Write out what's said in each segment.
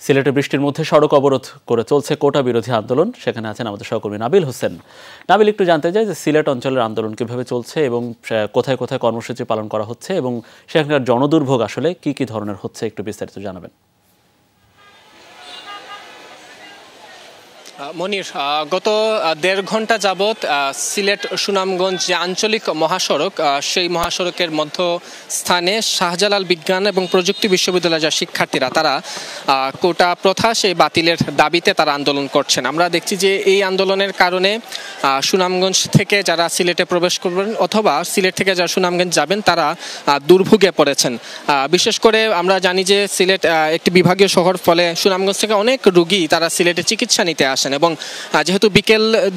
সিলেটে বৃষ্টির মধ্যে সড়ক অবরোধ করে চলছে কোটা বিরোধী আন্দোলন। সেখানে আছেন আমাদের সহকর্মী নাবিল হোসেন। নাবিল, একটু জানতে চাই যে সিলেট অঞ্চলের আন্দোলন কিভাবে চলছে এবং কোথায় কোথায় কর্মসূচি পালন করা হচ্ছে এবং সেখানকার জনদুর্ভোগ আসলে কি কি ধরনের হচ্ছে, একটু বিস্তারিত জানাবেন। মনির, গত ১.৫ ঘন্টা যাবৎ সিলেট সুনামগঞ্জ যে আঞ্চলিক মহাসড়ক, সেই মহাসড়কের মধ্যস্থানে শাহজালাল বিজ্ঞান এবং প্রযুক্তি বিশ্ববিদ্যালয়ের যা শিক্ষার্থীরা তারা কোটা প্রথা সেই বাতিলের দাবিতে তারা আন্দোলন করছেন। আমরা দেখছি যে এই আন্দোলনের কারণে সুনামগঞ্জ থেকে যারা সিলেটে প্রবেশ করবেন অথবা সিলেট থেকে যারা সুনামগঞ্জ যাবেন তারা দুর্ভোগে পড়েছেন। বিশেষ করে আমরা জানি যে সিলেট একটি বিভাগীয় শহর, ফলে সুনামগঞ্জ থেকে অনেক রোগী তারা সিলেটে চিকিৎসা নিতে আসেন এবং যেহেতু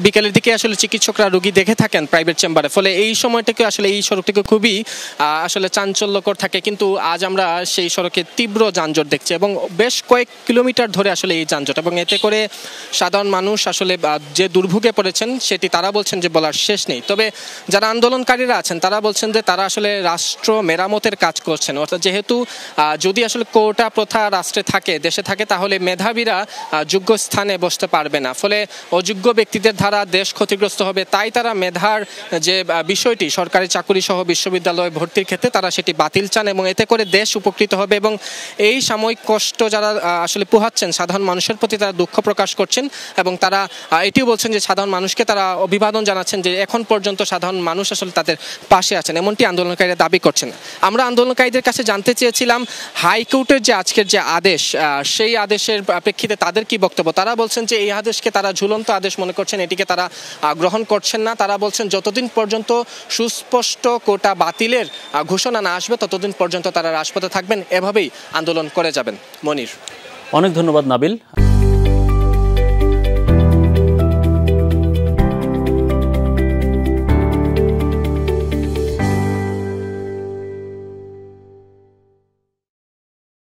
বিকেলের দিকে আসলে চিকিৎসকরা রোগী দেখে থাকেন প্রাইভেট চেম্বারে, ফলে এই সময়টাকে আসলে এই সড়কটিকে খুবই আসলে চাঞ্চল্যকর থাকে। কিন্তু আজ আমরা সেই সড়কে তীব্র যানজট দেখছি এবং বেশ কয়েক কিলোমিটার ধরে আসলে এই যানজট, এবং এতে করে সাধারণ মানুষ আসলে যে দুর্ভোগে পড়েছেন সেটি তারা বলছেন যে বলার শেষ নেই। তবে যারা আন্দোলনকারীরা আছেন তারা বলছেন যে তারা আসলে রাষ্ট্র মেরামতের কাজ করছেন, অর্থাৎ যেহেতু যদি আসলে কোটা প্রথা রাষ্ট্রে থাকে, দেশে থাকে, তাহলে মেধাবীরা যোগ্য স্থানে বসতে পারবে না, ফলে অযোগ্য ব্যক্তিদের দ্বারা দেশ ক্ষতিগ্রস্ত হবে। তাই তারা মেধার যে বিষয়টি সরকারি চাকরি সহ বিশ্ববিদ্যালয় ভর্তির ক্ষেত্রে তারা সেটি বাতিল চান এবং এতে করে দেশ উপকৃত হবে এবং এই সাময়িক কষ্ট যারা আসলে পোহাচ্ছেন সাধারণ মানুষের প্রতি তারা দুঃখ প্রকাশ করছেন এবং তারা এটিও বলছেন যে সাধারণ মানুষকে তারা অভিবাদন জানাচ্ছেন যে এখন পর্যন্ত সাধারণ মানুষ আসলে তাদের পাশে আছেন, এমনটি আন্দোলনকারীরা দাবি করছেন। আমরা আন্দোলনকারীদের কাছে জানতে চেয়েছিলাম হাইকোর্টের যে আজকের যে আদেশ, সেই আদেশের প্রেক্ষিতে তাদের কি বক্তব্য। তারা বলছেন যে এই আদেশকে তারা ঝুলন্ত আদেশ মনে করছেন, এটিকে তারা গ্রহণ করছেন না। তারা বলছেন যতদিন পর্যন্ত সুস্পষ্ট কোটা বাতিলের ঘোষণা না আসবে ততদিন পর্যন্ত তারা রাজপথে থাকবেন, এভাবেই আন্দোলন করে যাবেন। মনির, অনেক ধন্যবাদ নাবিল।